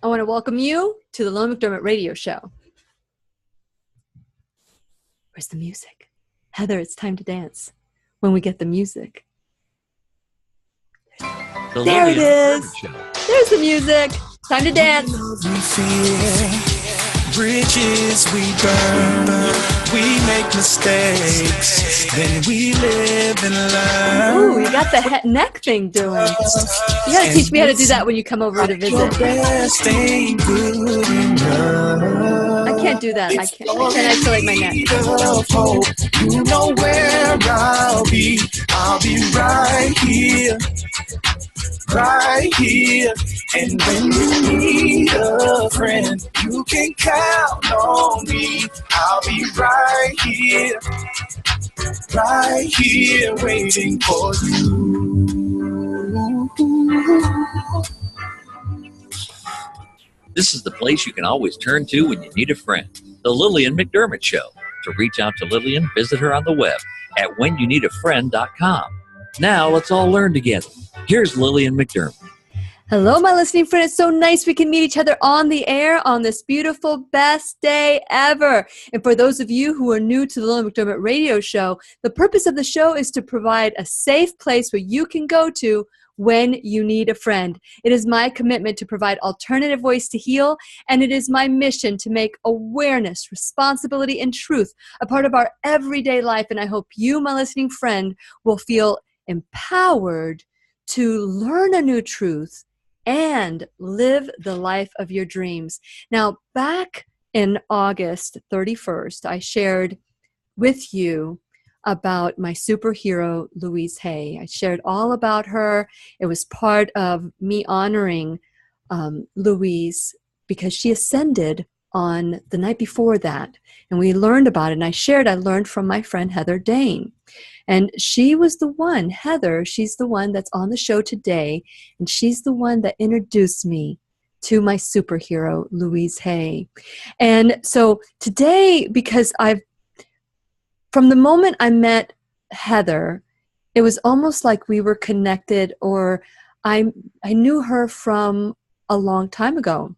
I want to welcome you to the Lillian McDermott radio show. Where's the music? Heather, it's time to dance. When we get the music. There it is. There's the music. Time to dance. Bridges we burn, we make mistakes, then we live and learn. Ooh, you got the neck thing doing. You gotta teach me how to do that when you come over to visit. I can't do that. I can't isolate my neck. You know where I'll be right here. Right here, and when you need a friend, you can count on me. I'll be right here, waiting for you. This is the place you can always turn to when you need a friend. The Lillian McDermott Show. To reach out to Lillian, visit her on the web at whenyouneedafriend.com. Now let's all learn together. Here's Lillian McDermott. Hello, my listening friend. It's so nice we can meet each other on the air on this beautiful, best day ever. And for those of you who are new to the Lillian McDermott radio show, the purpose of the show is to provide a safe place where you can go to when you need a friend. It is my commitment to provide alternative ways to heal, and it is my mission to make awareness, responsibility, and truth a part of our everyday life. And I hope you, my listening friend, will feel empowered to learn a new truth and live the life of your dreams. Now, back in August 31st, I shared with you about my superhero, Louise Hay. I shared all about her. It was part of me honoring Louise because she ascended on the night before that. And we learned about it. And I learned from my friend Heather Dane. And she was the one, Heather, she's the one that's on the show today. And she's the one that introduced me to my superhero, Louise Hay. And so today, because from the moment I met Heather, it was almost like we were connected, or I knew her from a long time ago.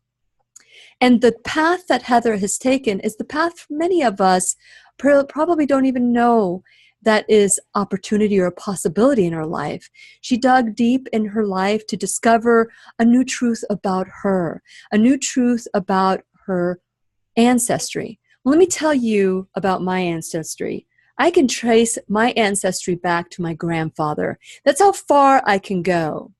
And the path that Heather has taken is the path many of us probably don't even know that is opportunity or a possibility in her life. She dug deep in her life to discover a new truth about her, a new truth about her ancestry. Well, let me tell you about my ancestry. I can trace my ancestry back to my grandfather. That's how far I can go.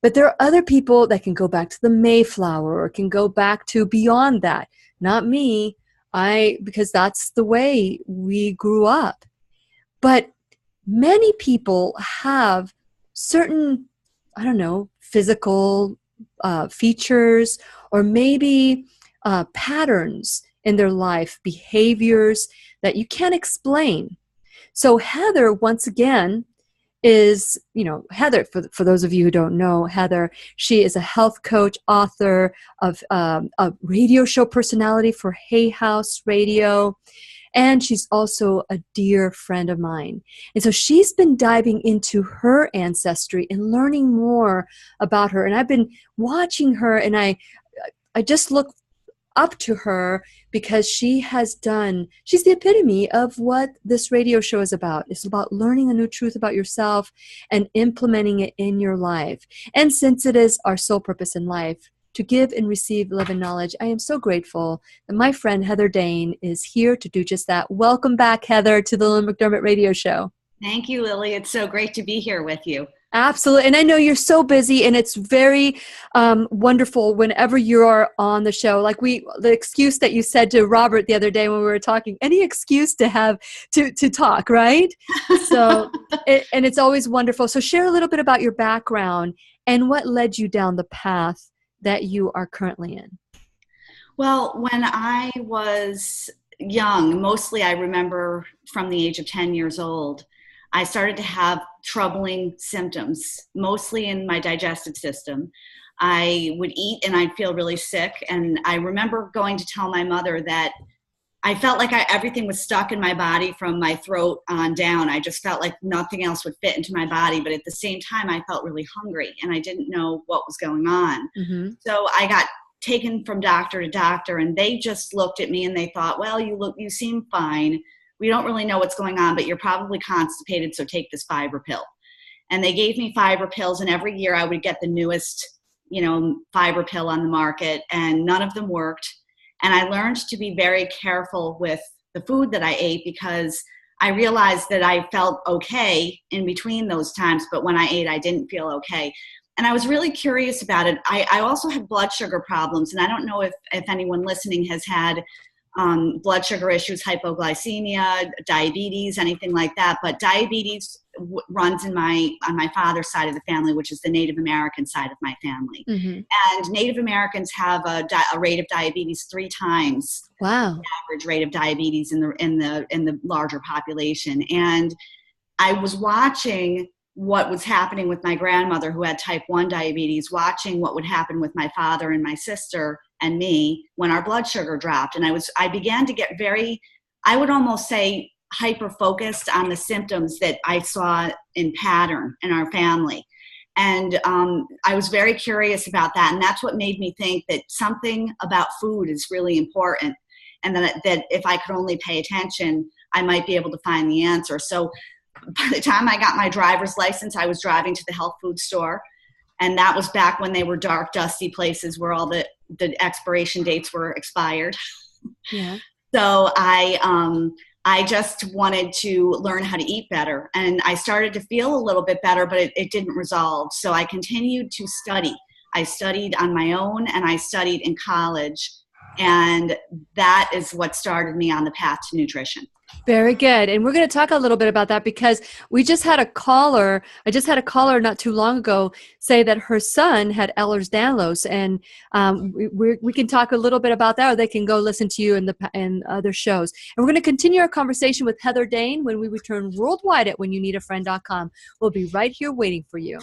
But there are other people that can go back to the Mayflower or can go back to beyond that. Not me, because that's the way we grew up. But many people have certain, physical features or maybe patterns in their life, behaviors that you can't explain. So Heather, once again, is, Heather, for those of you who don't know, Heather, she is a health coach, author of a radio show personality for Hay House Radio, and she's also a dear friend of mine. And so she's been diving into her ancestry and learning more about her. And I've been watching her, and I just look up to her because she's the epitome of what this radio show is about. It's about learning a new truth about yourself and implementing it in your life. And since it is our sole purpose in life to give and receive love and knowledge, I am so grateful that my friend Heather Dane is here to do just that. Welcome back, Heather, to the Lillian McDermott radio show. Thank you, Lily. It's so great to be here with you. Absolutely. And I know you're so busy, and it's very wonderful whenever you are on the show. Like the excuse that you said to Robert the other day when we were talking, any excuse to have to talk, right? So, and it's always wonderful. So share a little bit about your background and what led you down the path that you are currently in. Well, when I was young, mostly I remember from the age of 10 years old, I started to have troubling symptoms, mostly in my digestive system. I would eat and I'd feel really sick. And I remember going to tell my mother that I felt like everything was stuck in my body from my throat on down. I just felt like nothing else would fit into my body. But at the same time, I felt really hungry and I didn't know what was going on. Mm-hmm. So I got taken from doctor to doctor, and they just looked at me and they thought, well, you seem fine. We don't really know what's going on, but you're probably constipated, so take this fiber pill. And they gave me fiber pills, and every year I would get the newest, fiber pill on the market, and none of them worked. And I learned to be very careful with the food that I ate, because I realized that I felt okay in between those times, but when I ate, I didn't feel okay. And I was really curious about it. I also had blood sugar problems, and I don't know if anyone listening has had blood sugar issues, hypoglycemia, diabetes, anything like that. But diabetes runs on my father's side of the family, which is the Native American side of my family. Mm-hmm. And Native Americans have a rate of diabetes 3 times the average rate of diabetes in the larger population. And I was watching what was happening with my grandmother, who had type 1 diabetes, watching what would happen with my father and my sister and me when our blood sugar dropped. And I began to get very, I would almost say, hyper-focused on the symptoms that I saw in pattern in our family. And I was very curious about that. And that's what made me think that something about food is really important. And that if I could only pay attention, I might be able to find the answer. So by the time I got my driver's license, I was driving to the health food store. And that was back when they were dark, dusty places where all the expiration dates were expired. Yeah. So I just wanted to learn how to eat better. And I started to feel a little bit better, but it didn't resolve. So I continued to study. I studied on my own, and I studied in college. And that is what started me on the path to nutrition. Very good. And we're going to talk a little bit about that, because I just had a caller not too long ago say that her son had Ehlers-Danlos, and we can talk a little bit about that, or they can go listen to you in other shows. And we're going to continue our conversation with Heather Dane when we return worldwide at whenyounneedafriend.com. We'll be right here waiting for you.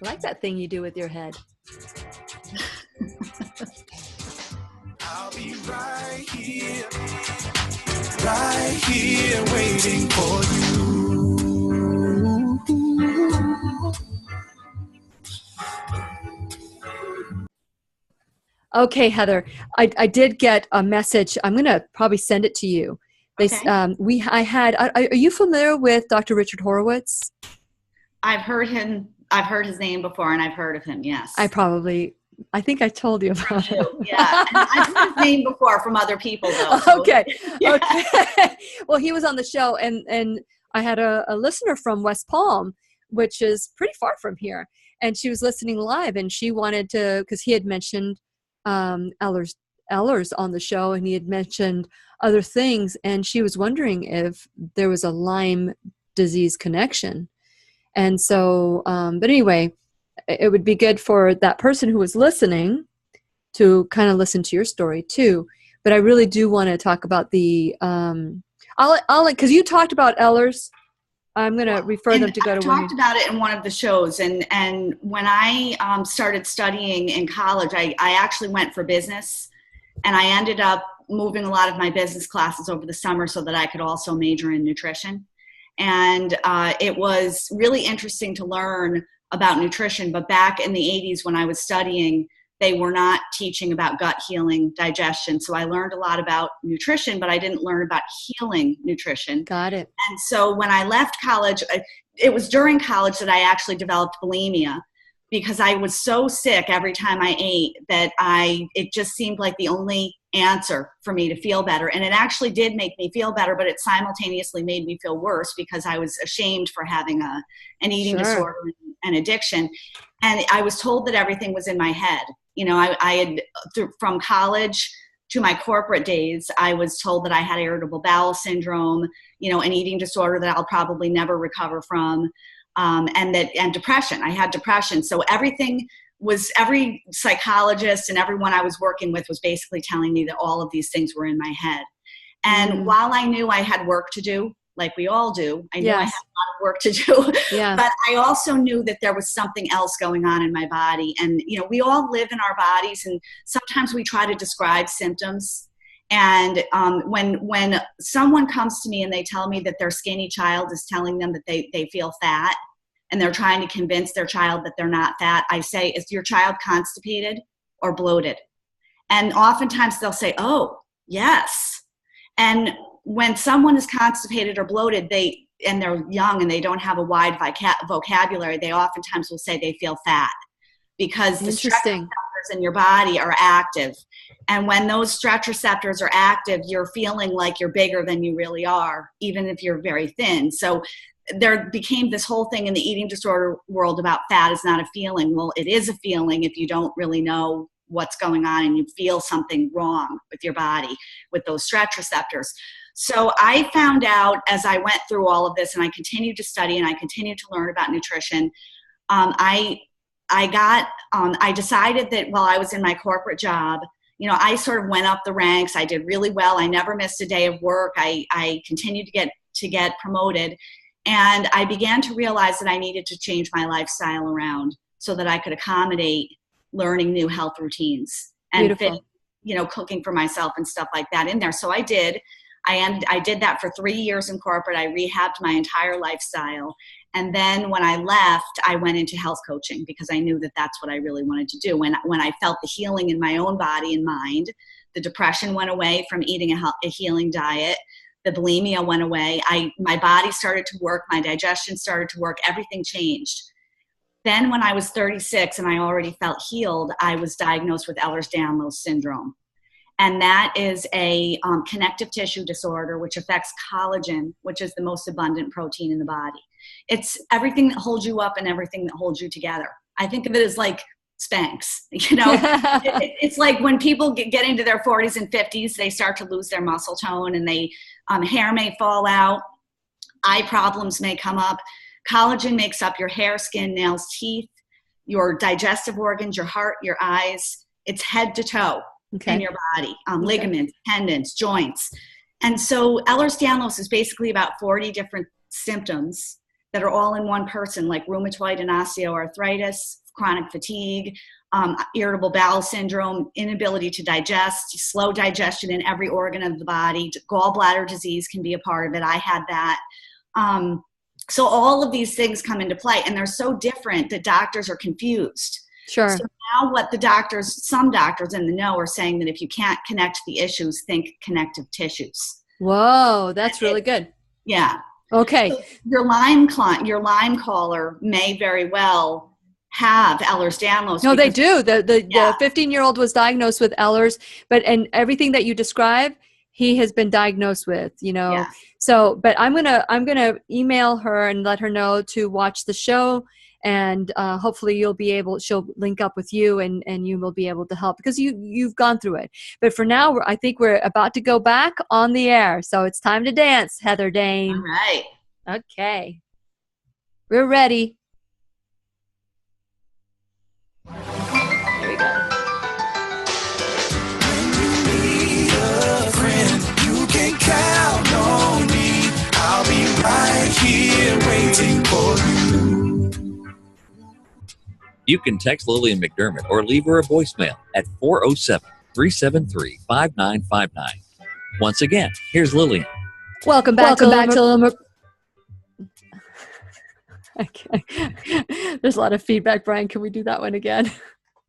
I like that thing you do with your head. I'll be right here waiting for you. Okay, Heather, I did get a message. I'm going to probably send it to you. Okay. Are you familiar with Dr. Richard Horowitz? I've heard his name before, and I've heard of him, yes. I think I told you about it. Yeah, and I've heard his name before from other people, though. So. Okay, Yeah. okay. Well, he was on the show, and I had a listener from West Palm, which is pretty far from here, and she was listening live, and she wanted to, because he had mentioned Ehlers on the show, and he had mentioned other things, and she was wondering if there was a Lyme disease connection. And so, but anyway, it would be good for that person who was listening to kind of listen to your story too. But I really do want to talk about because you talked about Ehlers. I'm going to refer them to go to. I talked about it in one of the shows, and when I started studying in college, I actually went for business, and I ended up moving a lot of my business classes over the summer so that I could also major in nutrition. And it was really interesting to learn about nutrition. But back in the 80s when I was studying, they were not teaching about gut healing, digestion. So I learned a lot about nutrition, but I didn't learn about healing nutrition. Got it. And so when I left college, it was during college that I actually developed bulimia, because I was so sick every time I ate that it just seemed like the only answer for me to feel better. And it actually did make me feel better, but it simultaneously made me feel worse because I was ashamed for having an eating disorder and addiction. And I was told that everything was in my head. I had, from college to my corporate days, I was told that I had irritable bowel syndrome, an eating disorder that I'll probably never recover from, and depression. I had depression. So every psychologist and everyone I was working with was basically telling me that all of these things were in my head. And while I knew I had work to do, like we all do, I knew I had a lot of work to do, but I also knew that there was something else going on in my body. And, we all live in our bodies, and sometimes we try to describe symptoms, And when someone comes to me and they tell me that their skinny child is telling them that they feel fat, and they're trying to convince their child that they're not fat, I say, is your child constipated or bloated? And oftentimes they'll say, oh, yes. And when someone is constipated or bloated, and they're young and they don't have a wide vocabulary, they oftentimes will say they feel fat, because the stretch receptors in your body are active. And when those stretch receptors are active, you're feeling like you're bigger than you really are, even if you're very thin. So there became this whole thing in the eating disorder world about fat is not a feeling. Well, it is a feeling if you don't really know what's going on and you feel something wrong with your body with those stretch receptors. So I found out as I went through all of this, and I continued to study and I continued to learn about nutrition, I decided that while I was in my corporate job, I sort of went up the ranks. I did really well. I never missed a day of work. I continued to get promoted. And I began to realize that I needed to change my lifestyle around so that I could accommodate learning new health routines and fit, cooking for myself and stuff like that in there. So I did. I did that for 3 years in corporate. I rehabbed my entire lifestyle. And then when I left, I went into health coaching because I knew that that's what I really wanted to do. When I felt the healing in my own body and mind, the depression went away from eating a healing diet. The bulimia went away. My body started to work. My digestion started to work. Everything changed. Then when I was 36 and I already felt healed, I was diagnosed with Ehlers-Danlos syndrome. And that is a connective tissue disorder which affects collagen, which is the most abundant protein in the body. It's everything that holds you up and everything that holds you together. I think of it as like Spanx. It's like when people get into their 40s and 50s, they start to lose their muscle tone, and hair may fall out, eye problems may come up. Collagen makes up your hair, skin, nails, teeth, your digestive organs, your heart, your eyes. It's head to toe in your body, ligaments, tendons, joints. And so Ehlers-Danlos is basically about 40 different symptoms that are all in one person, like rheumatoid and osteoarthritis, chronic fatigue, irritable bowel syndrome, inability to digest, slow digestion in every organ of the body. Gallbladder disease can be a part of it. I had that. So all of these things come into play, and they're so different that doctors are confused. Sure. So now some doctors in the know are saying that if you can't connect the issues, think connective tissues. Whoa, that's really good. Yeah. Okay. So your Lyme caller may very well have Ehlers-Danlos. No, they do. The 15-year-old was diagnosed with Ehlers, and everything that you describe, he has been diagnosed with, Yeah. So, but I'm gonna email her and let her know to watch the show, and hopefully she'll link up with you, and you will be able to help because you've gone through it. But for now, I think we're about to go back on the air, so it's time to dance, Heather Dane. All right. Okay, we're ready. There we go. You can count on me. I'll be right here waiting for you. You can text Lillian McDermott or leave her a voicemail at 407-373-5959. Once again, here's Lillian. Welcome back to Okay. There's a lot of feedback, Brian. Can we do that one again?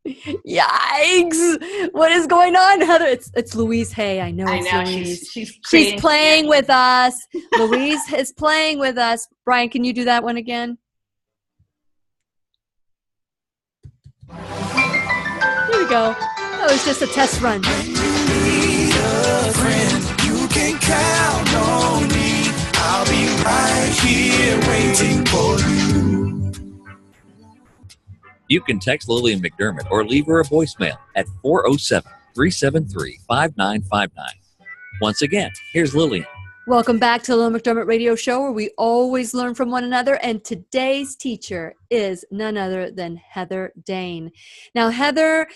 Yikes! What is going on, Heather? It's Louise Hay. I know it's Louise. She's playing with us. Louise is playing with us. Brian, can you do that one again? Here we go. That was just a test run. You can count on me. I'll be right here waiting for you. You can text Lillian McDermott or leave her a voicemail at 407-373-5959. Once again, here's Lillian. Welcome back to the Lillian McDermott Radio Show, where we always learn from one another. And today's teacher is none other than Heather Dane. Now, Heather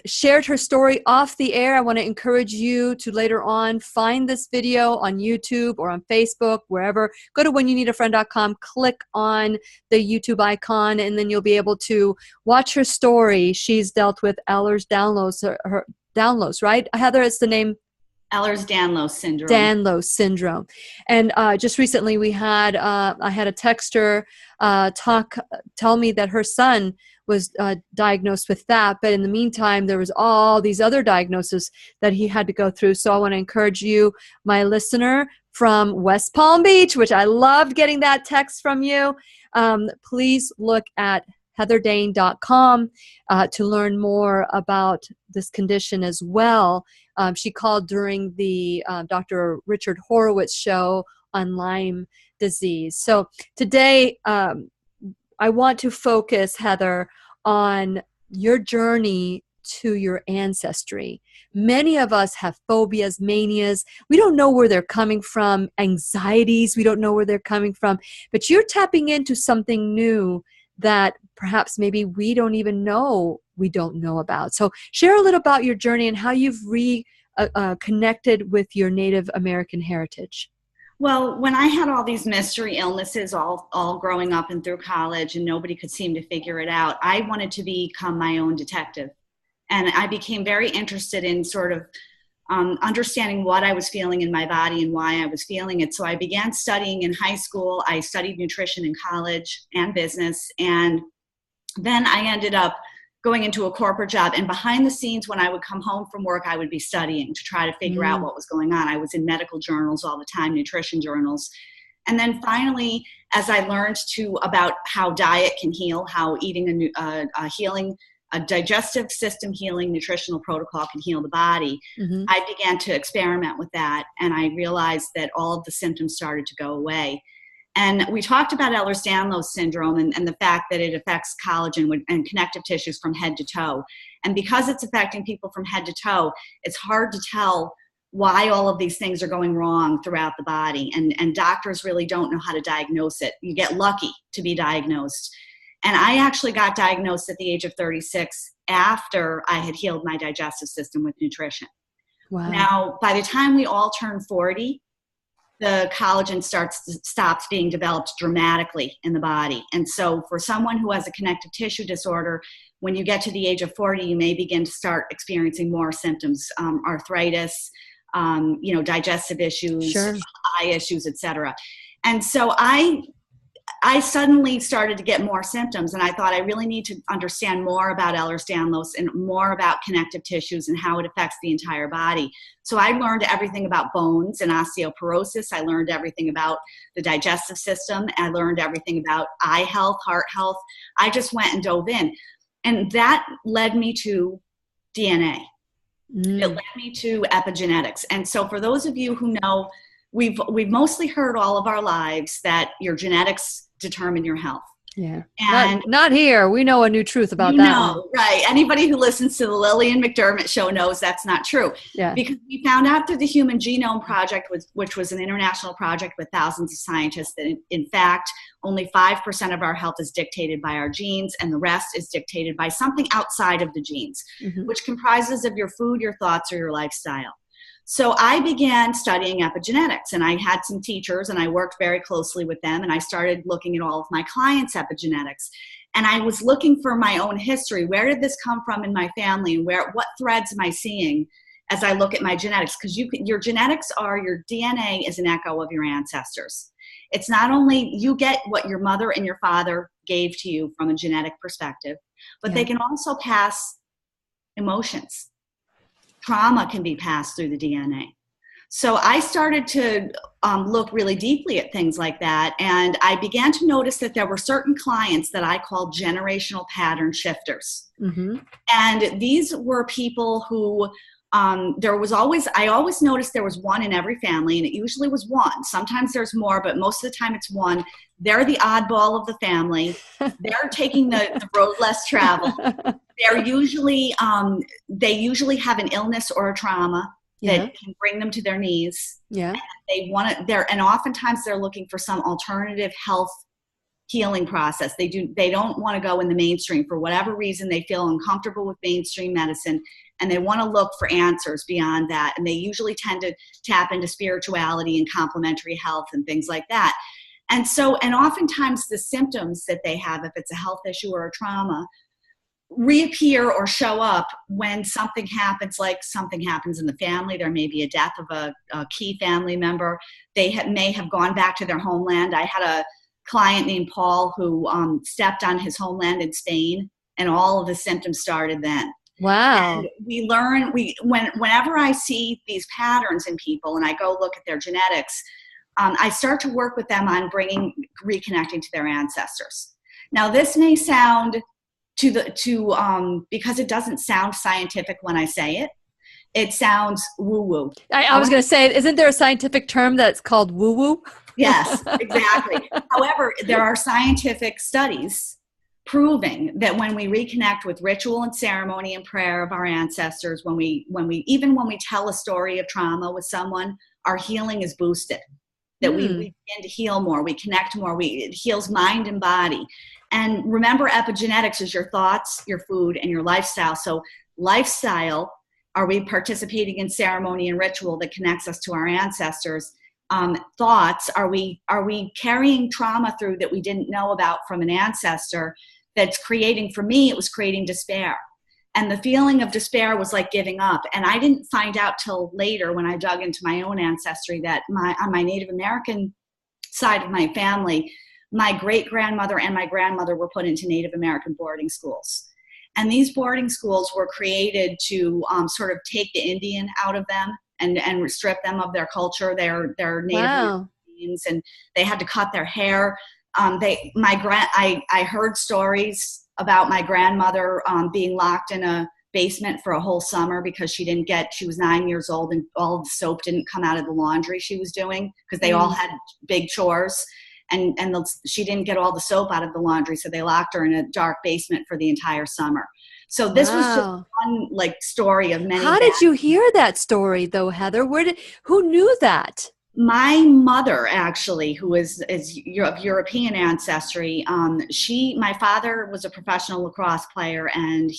shared her story off the air. I want to encourage you to later on find this video on YouTube or on Facebook, wherever. Go to whenyounneedafriend.com, click on the YouTube icon, and then you'll be able to watch her story. She's dealt with Ehlers-Danlos, right? Heather, it's the name. Ehlers-Danlos syndrome. Danlos syndrome. And just recently we had, I had a texter tell me that her son was diagnosed with that. But in the meantime, there was all these other diagnoses that he had to go through. So I want to encourage you, my listener from West Palm Beach, which I loved getting that text from you. Please look at heatherdane.com to learn more about this condition as well. She called during the Dr. Richard Horowitz show on Lyme disease. So today, I want to focus, Heather, on your journey to your ancestry. Many of us have phobias, manias. We don't know where they're coming from, anxieties. We don't know where they're coming from. But you're tapping into something new that perhaps maybe we don't even know we don't know about. So share a little about your journey and how you've connected with your Native American heritage. Well, when I had all these mystery illnesses all growing up and through college and nobody could seem to figure it out, I wanted to become my own detective. And I became very interested in sort of understanding what I was feeling in my body and why I was feeling it. So I began studying in high school. I studied nutrition in college and business. And then I ended up going into a corporate job. And behind the scenes, when I would come home from work, I would be studying to try to figure out what was going on. I was in medical journals all the time, nutrition journals. And then finally, as I learned about how diet can heal, how eating a digestive system healing nutritional protocol can heal the body, I began to experiment with that. And I realized that all of the symptoms started to go away. And we talked about Ehlers-Danlos syndrome and the fact that it affects collagen and connective tissues from head to toe. And because it's affecting people from head to toe, it's hard to tell why all of these things are going wrong throughout the body. And doctors really don't know how to diagnose it. You get lucky to be diagnosed. And I actually got diagnosed at the age of 36 after I had healed my digestive system with nutrition. Wow. Now, by the time we all turn 40, the collagen stops being developed dramatically in the body. And so for someone who has a connective tissue disorder, when you get to the age of 40, you may begin to start experiencing more symptoms, arthritis, digestive issues, sure, eye issues, etc. And so I suddenly started to get more symptoms, and I thought I really need to understand more about Ehlers-Danlos and more about connective tissues and how it affects the entire body. So I learned everything about bones and osteoporosis. I learned everything about the digestive system. I learned everything about eye health, heart health. I just went and dove in. And that led me to DNA. It led me to epigenetics. And so for those of you who know, we've mostly heard all of our lives that your genetics determine your health. Yeah. And not here. We know a new truth about that. No, right. Anybody who listens to the Lillian McDermott show knows that's not true. Yeah. Because we found out through the Human Genome Project, which was an international project with thousands of scientists, that in fact, only 5% of our health is dictated by our genes, and the rest is dictated by something outside of the genes, which comprises of your food, your thoughts, or your lifestyle. So I began studying epigenetics, and I had some teachers, and I worked very closely with them, and I started looking at all of my clients' epigenetics. And I was looking for my own history. Where did this come from in my family, and what threads am I seeing as I look at my genetics? Because your genetics your DNA is an echo of your ancestors. It's not only you get what your mother and your father gave to you from a genetic perspective, but they can also pass emotions. Trauma can be passed through the DNA. So I started to look really deeply at things like that. And I began to notice that there were certain clients that I called generational pattern shifters. And these were people who I always noticed there was one in every family, and it usually was one. Sometimes there's more, but most of the time it's one. They're the oddball of the family. They're taking the road less traveled. They're usually, they usually have an illness or a trauma that can bring them to their knees. Yeah. And oftentimes they're looking for some alternative health healing process. They don't want to go in the mainstream for whatever reason. They feel uncomfortable with mainstream medicine, and they want to look for answers beyond that. And they usually tend to tap into spirituality and complementary health and things like that. And oftentimes the symptoms that they have, if it's a health issue or a trauma, reappear or show up when something happens, like something happens in the family. There may be a death of a key family member. They may have gone back to their homeland. I had a client named Paul who stepped on his homeland in Spain, and all of the symptoms started then. Wow. And we learn, whenever I see these patterns in people and I go look at their genetics, I start to work with them on reconnecting to their ancestors. Now, this may sound because it doesn't sound scientific when I say it. It sounds woo-woo. I was going to say, isn't there a scientific term that's called woo-woo? Yes, exactly. However, there are scientific studies proving that when we reconnect with ritual and ceremony and prayer of our ancestors, when we tell a story of trauma with someone, our healing is boosted. That we begin to heal more, we connect more, it heals mind and body. And remember, epigenetics is your thoughts, your food, and your lifestyle. So lifestyle, are we participating in ceremony and ritual that connects us to our ancestors? Thoughts, are we carrying trauma through that we didn't know about from an ancestor that's creating, for me, it was creating despair. And the feeling of despair was like giving up. And I didn't find out till later when I dug into my own ancestry that on my Native American side of my family, my great-grandmother and my grandmother were put into Native American boarding schools. And these boarding schools were created to sort of take the Indian out of them and strip them of their culture, their Native Indians, and they had to cut their hair. I heard stories about my grandmother being locked in a basement for a whole summer because she was 9 years old and all of the soap didn't come out of the laundry she was doing because they all had big chores, and she didn't get all the soap out of the laundry, so they locked her in a dark basement for the entire summer. So this was just one story of many. How did you hear that story though, Heather? Who knew that? My mother, actually, who is of European ancestry, my father was a professional lacrosse player, and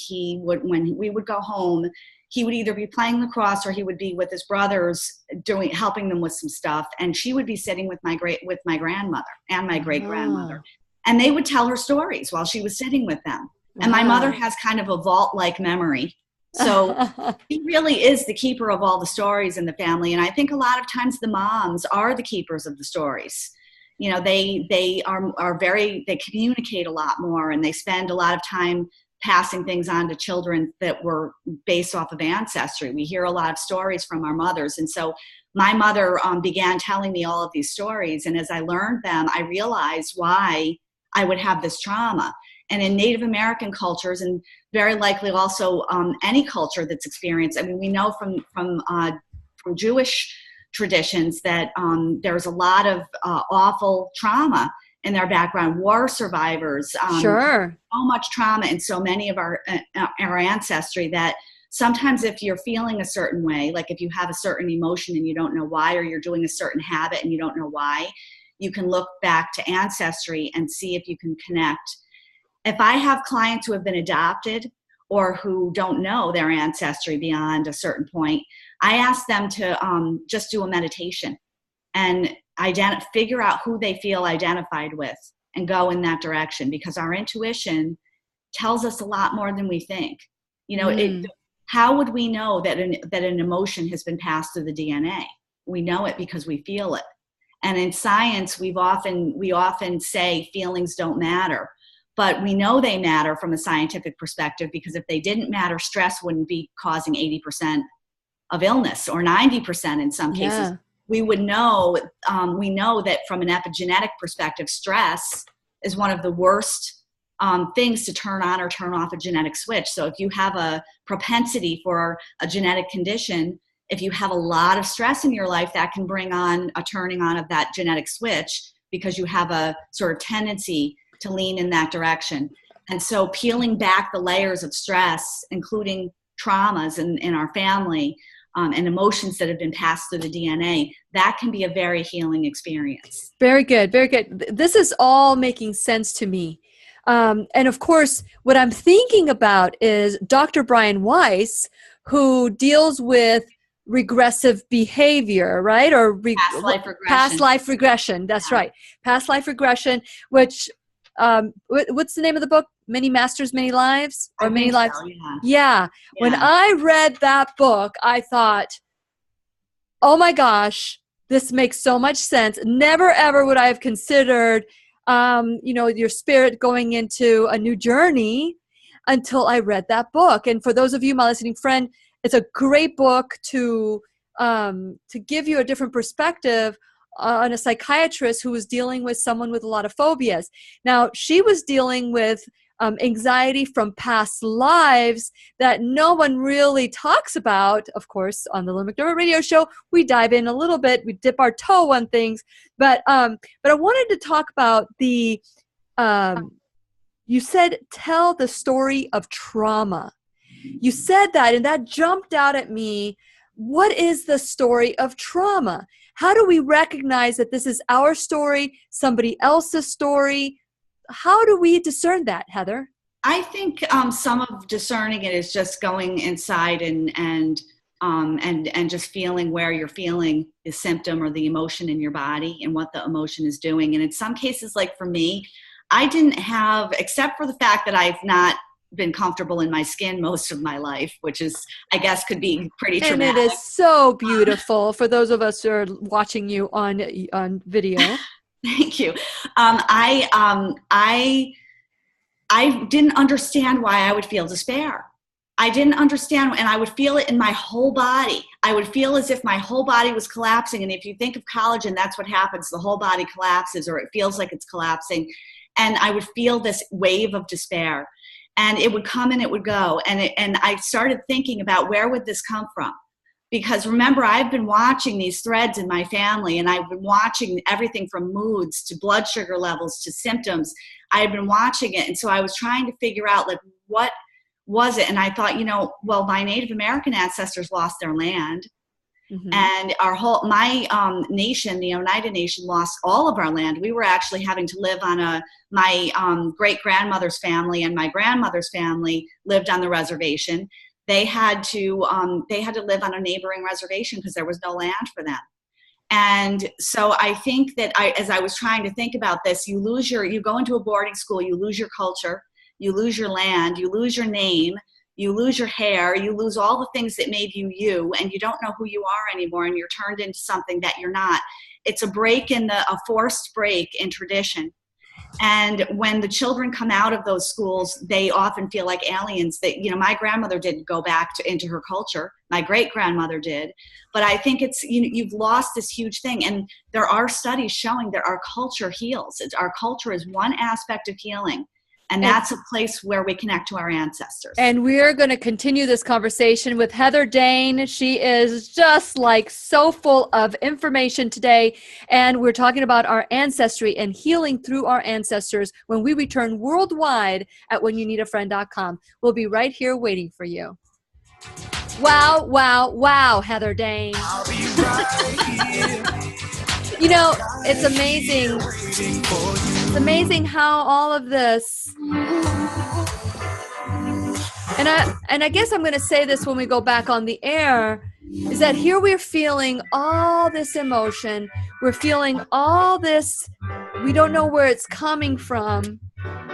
when we would go home, he would either be playing lacrosse or he would be with his brothers helping them with some stuff, and she would be sitting with my grandmother and my great grandmother, and they would tell her stories while she was sitting with them. And my mother has kind of a vault-like memory. So she really is the keeper of all the stories in the family. And I think a lot of times the moms are the keepers of the stories. You know, they communicate a lot more, and they spend a lot of time passing things on to children that were based off of ancestry. We hear a lot of stories from our mothers. And so my mother began telling me all of these stories. And as I learned them, I realized why I would have this trauma. And in Native American cultures, and very likely also any culture that's experienced, I mean, we know from Jewish traditions that there's a lot of awful trauma in their background, war survivors, Sure. So much trauma in so many of our ancestry that sometimes if you're feeling a certain way, like if you have a certain emotion and you don't know why, or you're doing a certain habit and you don't know why, you can look back to ancestry and see if you can connect. If I have clients who have been adopted or who don't know their ancestry beyond a certain point, I ask them to just do a meditation and figure out who they feel identified with and go in that direction, because our intuition tells us a lot more than we think. You know, how would we know that an emotion has been passed through the DNA? We know it because we feel it. And in science, we often say feelings don't matter. But we know they matter from a scientific perspective, because if they didn't matter, stress wouldn't be causing 80% of illness, or 90% in some cases. Yeah. We would know, we know that from an epigenetic perspective, stress is one of the worst things to turn on or turn off a genetic switch. So if you have a propensity for a genetic condition, if you have a lot of stress in your life, that can bring on a turning on of that genetic switch, because you have a sort of tendency to lean in that direction. And so peeling back the layers of stress, including traumas in our family and emotions that have been passed through the DNA, that can be a very healing experience. Very good. Very good. This is all making sense to me. And of course, what I'm thinking about is Dr. Brian Weiss, who deals with regressive behavior, right? Or Past life regression. Past life regression. That's right. Past life regression, which, what's the name of the book, Many Masters, Many Lives, or Many Lives. So, yeah. Yeah. When I read that book, I thought, oh my gosh, this makes so much sense. Never ever would I have considered, your spirit going into a new journey until I read that book. And for those of you, my listening friend, it's a great book to give you a different perspective on a psychiatrist who was dealing with someone with a lot of phobias. Now, she was dealing with anxiety from past lives that no one really talks about. Of course, on the Lillian McDermott Radio Show, we dive in a little bit, we dip our toe on things. But I wanted to talk about the, you said, tell the story of trauma. You said that, and that jumped out at me. What is the story of trauma? How do we recognize that this is our story, somebody else's story? How do we discern that, Heather? I think some of discerning it is just going inside and just feeling where you're feeling the symptom or the emotion in your body and what the emotion is doing. And in some cases, like for me, I didn't have, except for the fact that I've not been comfortable in my skin most of my life, which is, I guess, could be pretty traumatic. And it is so beautiful for those of us who are watching you on video. Thank you. I didn't understand why I would feel despair. I didn't understand, and I would feel it in my whole body. I would feel as if my whole body was collapsing. And if you think of collagen, that's what happens. The whole body collapses, or it feels like it's collapsing. And I would feel this wave of despair. And it would come and it would go. And I started thinking about, where would this come from? Because remember, I've been watching these threads in my family, and I've been watching everything from moods to blood sugar levels to symptoms. I've been watching it. And so I was trying to figure out, like, what was it? And I thought, well, my Native American ancestors lost their land. Mm-hmm. And my nation, the Oneida Nation, lost all of our land. We were actually having to live on my great-grandmother's family and my grandmother's family lived on the reservation. They had to live on a neighboring reservation because there was no land for them. And so I think that as I was trying to think about this, you go into a boarding school, you lose your culture, you lose your land, you lose your name, you lose your hair, you lose all the things that made you you, and you don't know who you are anymore, and you're turned into something that you're not. It's a forced break in tradition. And when the children come out of those schools, they often feel like aliens. That, my grandmother didn't go back into her culture. My great-grandmother did. But I think it's, you've lost this huge thing. And there are studies showing that our culture heals. Our culture is one aspect of healing. And that's a place where we connect to our ancestors. And we're going to continue this conversation with Heather Dane. She is just so full of information today. And we're talking about our ancestry and healing through our ancestors when we return worldwide at whenyouneedafriend.com. We'll be right here waiting for you. Wow, wow, wow, Heather Dane. I'll be right here. It's amazing. It's amazing how all of this, and I guess I'm going to say this when we go back on the air, is that here we're feeling all this emotion. We're feeling all this. We don't know where it's coming from.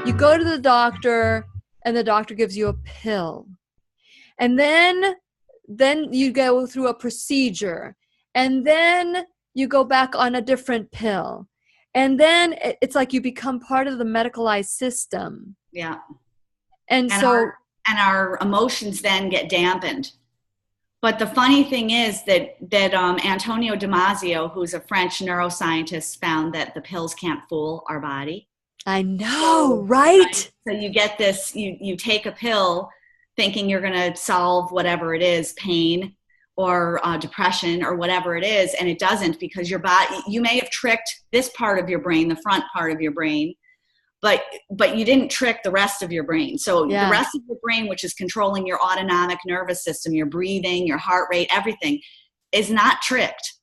You go to the doctor, and the doctor gives you a pill. And then you go through a procedure. And then you go back on a different pill. And then it's like you become part of the medicalized system. Yeah. And our emotions then get dampened. But the funny thing is that Antonio Damasio, who's a French neuroscientist, found that the pills can't fool our body. I know, right? So you get this, you take a pill thinking you're going to solve whatever it is, pain or depression or whatever it is, and it doesn't, because your body, you may have tricked this part of your brain, the front part of your brain, but you didn't trick the rest of your brain. So the rest of your brain, which is controlling your autonomic nervous system, your breathing, your heart rate, everything, is not tricked.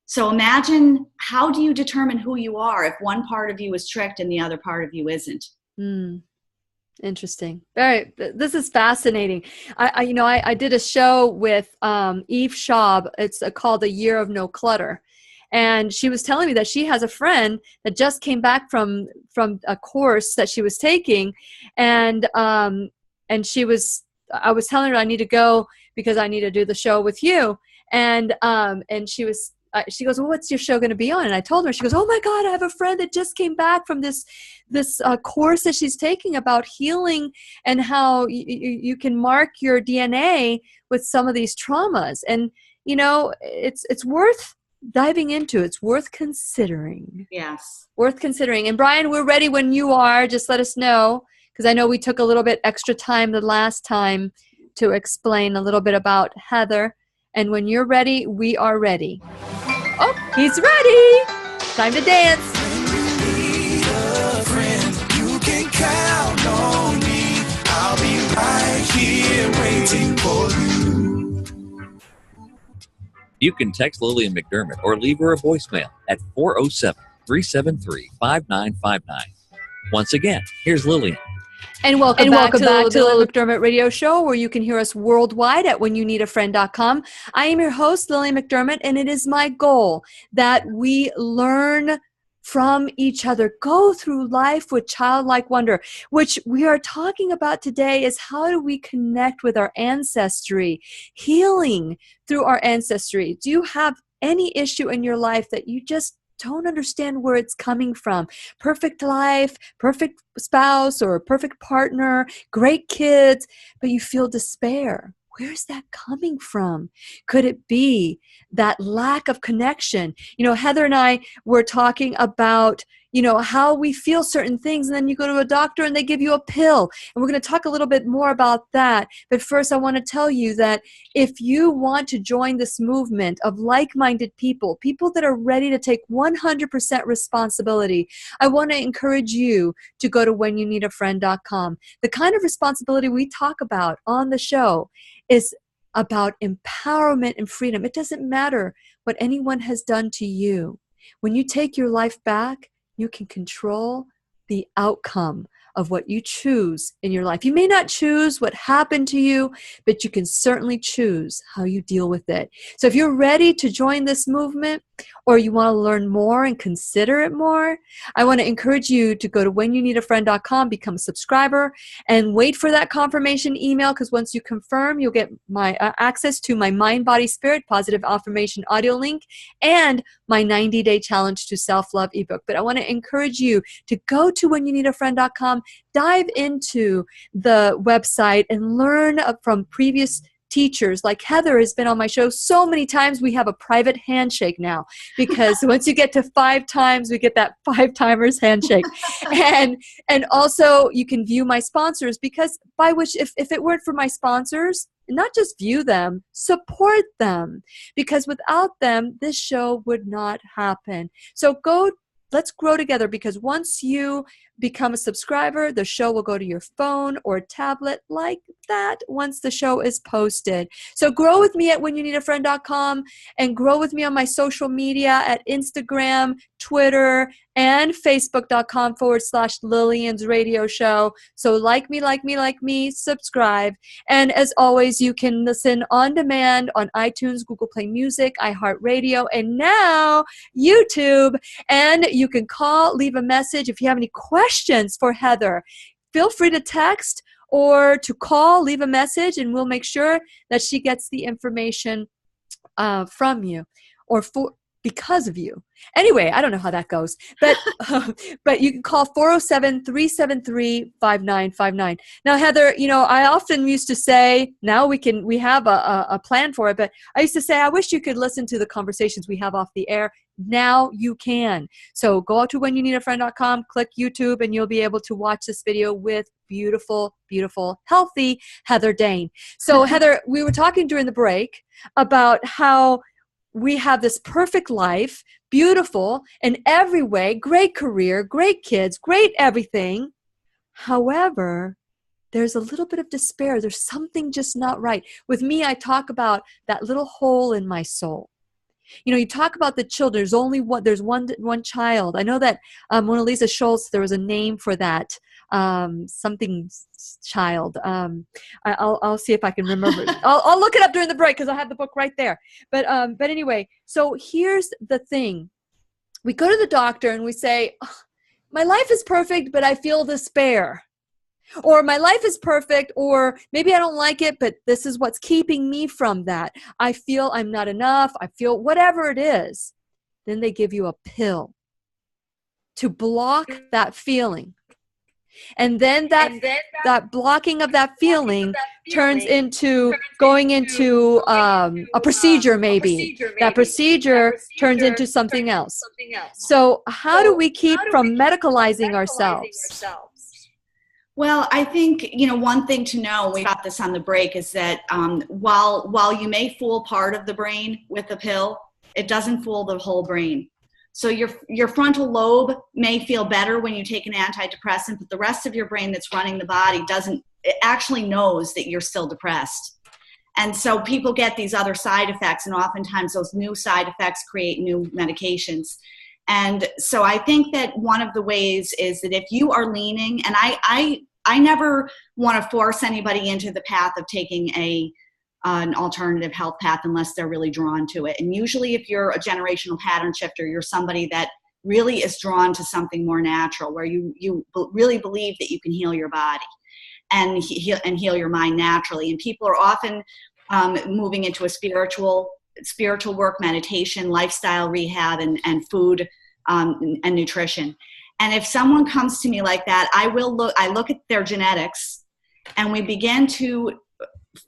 So imagine, how do you determine who you are if one part of you is tricked and the other part of you isn't? Interesting. This is fascinating. I did a show with Eve Schaub. It's called The Year of No Clutter. And she was telling me that she has a friend that just came back from a course that she was taking, and I was telling her I need to go because I need to do the show with you, and she goes, well, what's your show going to be on? And I told her. She goes, oh my God, I have a friend that just came back from this course that she's taking about healing and how you can mark your DNA with some of these traumas. And it's worth diving into. It's worth considering. Yes. Worth considering. And Brian, we're ready when you are. Just let us know, because I know we took a little bit extra time the last time to explain a little bit about Heather. And when you're ready, we are ready. Oh, he's ready. Time to dance. You can count on me. I'll be right here waiting for you. You can text Lillian McDermott or leave her a voicemail at 407-373-5959. Once again, here's Lillian. And welcome back to the McDermott Radio Show, where you can hear us worldwide at whenyouneedafriend.com. I am your host, Lillian McDermott, and it is my goal that we learn from each other, go through life with childlike wonder. Which we are talking about today is how do we connect with our ancestry, healing through our ancestry. Do you have any issue in your life that you just don't understand where it's coming from? Perfect life, perfect spouse or perfect partner, great kids, but you feel despair. Where's that coming from? Could it be that lack of connection? Heather and I were talking about, how we feel certain things, and then you go to a doctor and they give you a pill. And we're going to talk a little bit more about that. But first, I want to tell you that if you want to join this movement of like-minded people that are ready to take 100% responsibility, I want to encourage you to go to whenyouneedafriend.com. The kind of responsibility we talk about on the show is about empowerment and freedom. It doesn't matter what anyone has done to you. When you take your life back, you can control the outcome of what you choose in your life. You may not choose what happened to you, but you can certainly choose how you deal with it. So if you're ready to join this movement, or you want to learn more and consider it more, I want to encourage you to go to whenyouneedafriend.com, become a subscriber, and wait for that confirmation email, because once you confirm, you'll get my access to my Mind, Body, Spirit Positive Affirmation audio link and my 90-day challenge to self-love ebook. But I want to encourage you to go to whenyouneedafriend.com, dive into the website and learn from previous teachers. Like Heather has been on my show so many times. We have a private handshake now, because once you get to 5 times, we get that 5-timers handshake. and also you can view my sponsors, because by which if it weren't for my sponsors, not just view them, support them, because without them, this show would not happen. So let's grow together, because once you become a subscriber, the show will go to your phone or tablet like that once the show is posted. So grow with me at whenyouneedafriend.com, and grow with me on my social media at Instagram, Twitter, and Facebook.com/Lillian's Radio Show. So like me, subscribe. And as always, you can listen on demand on iTunes, Google Play Music, iHeartRadio, and now YouTube. And you can leave a message if you have any questions for Heather. Feel free to text or to call, leave a message, and we'll make sure that she gets the information from you or because of you. Anyway, I don't know how that goes, but but you can call 407-373-5959. Now, Heather, I often used to say, now we have a plan for it, but I used to say, I wish you could listen to the conversations we have off the air. Now you can. So go out to whenyouneedafriend.com, click YouTube, and you'll be able to watch this video with beautiful, beautiful, healthy Heather Dane. So Heather, we were talking during the break about how we have this perfect life, beautiful in every way, great career, great kids, great everything. However, there's a little bit of despair. There's something just not right. With me, I talk about that little hole in my soul. You talk about the children. There's only one child. I know that Mona Lisa Schultz, there was a name for that. something child. I'll see if I can remember. I'll look it up during the break because I have the book right there. But anyway, so here's the thing. We go to the doctor and we say, "Oh, my life is perfect, but I feel despair." Or my life is perfect, or maybe I don't like it, but this is what's keeping me from that. I feel I'm not enough. I feel whatever it is. Then they give you a pill to block that feeling. And then that blocking of that feeling turns into going into a procedure maybe. That procedure turns into something else. So how do we keep from medicalizing ourselves? Well, I think, one thing to know, we got this on the break, is that while you may fool part of the brain with the pill, it doesn't fool the whole brain. So your frontal lobe may feel better when you take an antidepressant, but the rest of your brain that's running the body it actually knows that you're still depressed. And so people get these other side effects, and oftentimes those new side effects create new medications. And so I think that one of the ways is that if you are leaning, and I never want to force anybody into the path of taking an alternative health path unless they're really drawn to it. And usually if you're a generational pattern shifter, you're somebody that really is drawn to something more natural, where you really believe that you can heal your body and heal your mind naturally. And people are often moving into a spiritual work, meditation, lifestyle rehab, and food and nutrition. And if someone comes to me like that, I look at their genetics, and we begin to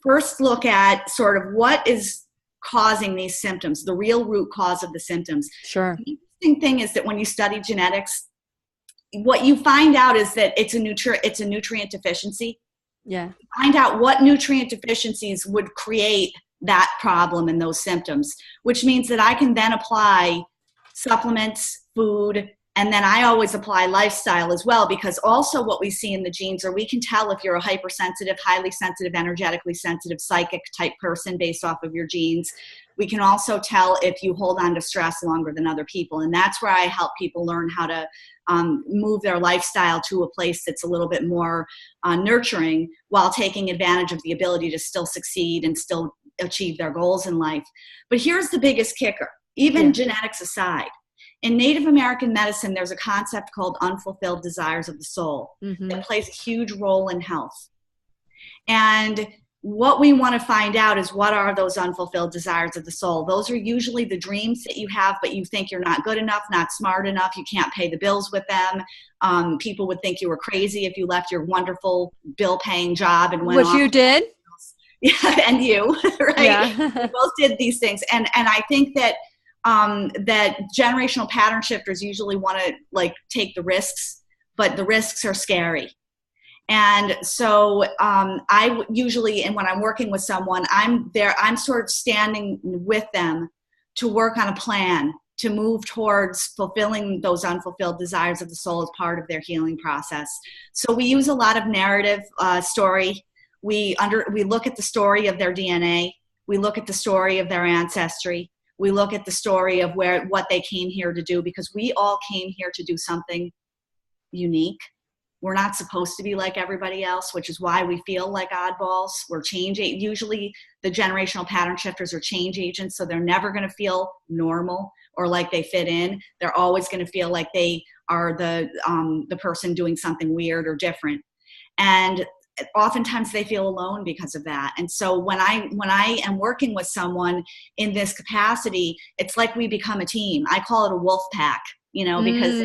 first look at sort of what is causing these symptoms, the real root cause of the symptoms. Sure. The interesting thing is that when you study genetics, what you find out is that it's a nutrient deficiency. Yeah. Find out what nutrient deficiencies would create that problem and those symptoms, which means that I can then apply supplements, food, and then I always apply lifestyle as well, because also what we see in the genes, or we can tell if you're a hypersensitive, highly sensitive, energetically sensitive, psychic type person based off of your genes. We can also tell if you hold on to stress longer than other people. And that's where I help people learn how to move their lifestyle to a place that's a little bit more nurturing, while taking advantage of the ability to still succeed and still achieve their goals in life. But here's the biggest kicker, even genetics aside. In Native American medicine, there's a concept called unfulfilled desires of the soul that plays a huge role in health. And what we want to find out is, what are those unfulfilled desires of the soul? Those are usually the dreams that you have, but you think you're not good enough, not smart enough, you can't pay the bills with them. People would think you were crazy if you left your wonderful bill-paying job and went off. Which you did. Yeah, and you, right? Yeah. We both did these things. And I think that that generational pattern shifters usually want to take the risks, but the risks are scary. And so I usually, and when I'm working with someone, I'm sort of standing with them to work on a plan to move towards fulfilling those unfulfilled desires of the soul as part of their healing process. So we use a lot of narrative story. We look at the story of their DNA. We look at the story of their ancestry. We look at the story of what they came here to do, because we all came here to do something unique. We're not supposed to be like everybody else, which is why we feel like oddballs. We're usually the generational pattern shifters are change agents, so they're never going to feel normal or like they fit in. They're always going to feel like they are the person doing something weird or different. And oftentimes they feel alone because of that. And so when I am working with someone in this capacity, it's like we become a team. I call it a wolf pack, because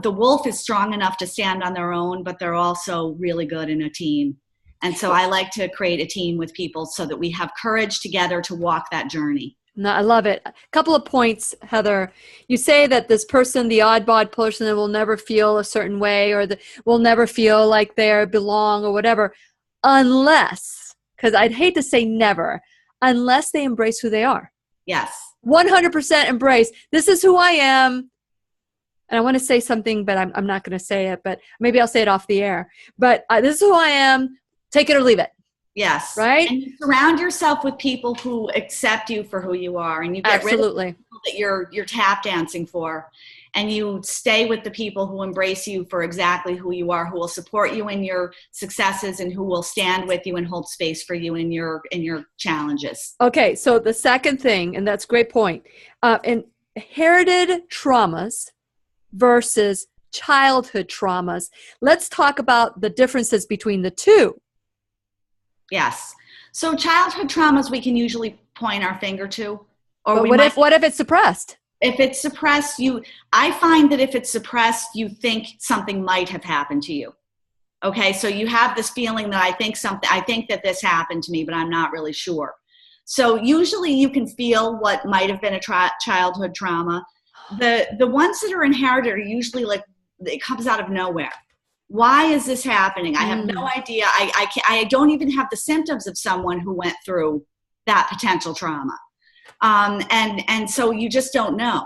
the wolf is strong enough to stand on their own, but they're also really good in a team. And so I like to create a team with people so that we have courage together to walk that journey. No, I love it. A couple of points, Heather. You say that this person, the oddball person, will never feel a certain way, or will never feel like they belong or whatever, unless, because I'd hate to say never, unless they embrace who they are. Yes. 100% embrace. This is who I am. And I want to say something, but I'm not going to say it, but maybe I'll say it off the air. But this is who I am. Take it or leave it. Yes. Right? And you surround yourself with people who accept you for who you are, and you get rid of the people that you're tap dancing for, and you stay with the people who embrace you for exactly who you are, who will support you in your successes and who will stand with you and hold space for you in your challenges. Okay, so the second thing, and that's a great point, inherited traumas versus childhood traumas. Let's talk about the differences between the two. Yes. So childhood traumas we can usually point our finger to. Or But what if it's suppressed? If it's suppressed, I find that if it's suppressed, you think something might have happened to you. Okay, so you have this feeling that I think that this happened to me, but I'm not really sure. So usually you can feel what might have been a childhood trauma. The ones that are inherited are usually like, it comes out of nowhere. Why is this happening? I have no idea. I don't even have the symptoms of someone who went through that potential trauma. And so you just don't know.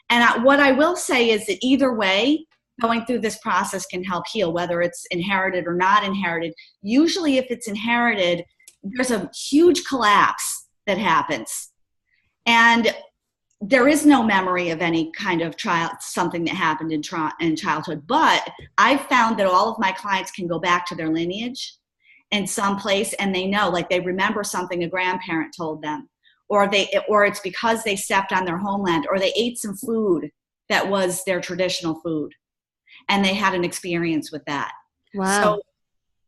And what I will say is that either way, going through this process can help heal, whether it's inherited or not inherited. Usually if it's inherited, there's a huge collapse that happens. And there is no memory of any kind of something that happened in childhood. But I've found that all of my clients can go back to their lineage in some place, and they know, like they remember something a grandparent told them, or it's because they stepped on their homeland, or they ate some food that was their traditional food, and they had an experience with that. Wow. So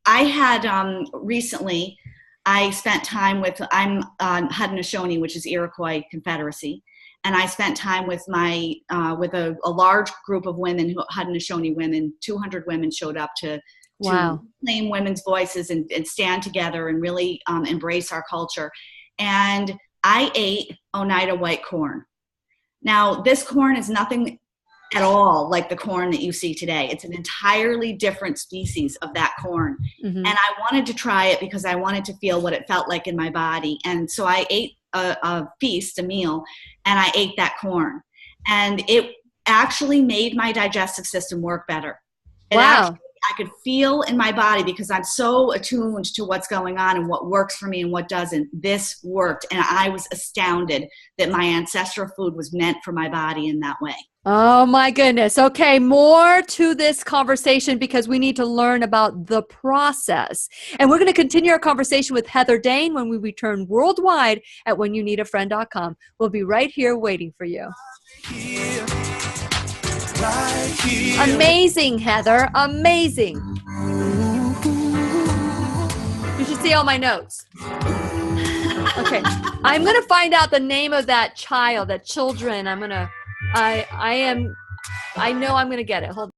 I had recently, I spent time with, I'm Haudenosaunee, which is Iroquois Confederacy. And I spent time with with a large group of women, Haudenosaunee women. 200 women showed up to claim women's voices and stand together and really embrace our culture. And I ate Oneida white corn. Now, this corn is nothing at all like the corn that you see today. It's an entirely different species of that corn. Mm-hmm. And I wanted to try it because I wanted to feel what it felt like in my body. And so I ate a meal, and I ate that corn. And it actually made my digestive system work better. I could feel in my body, because I'm so attuned to what's going on and what works for me and what doesn't. This worked. And I was astounded that my ancestral food was meant for my body in that way. Oh my goodness. Okay, more to this conversation because we need to learn about the process. And we're going to continue our conversation with Heather Dane when we return worldwide at whenyouneedafriend.com. We'll be right here waiting for you. Right here. Amazing, Heather. Amazing. You should see all my notes. Okay. I'm going to find out the name of that child, that children. I know I'm going to get it. Hold on.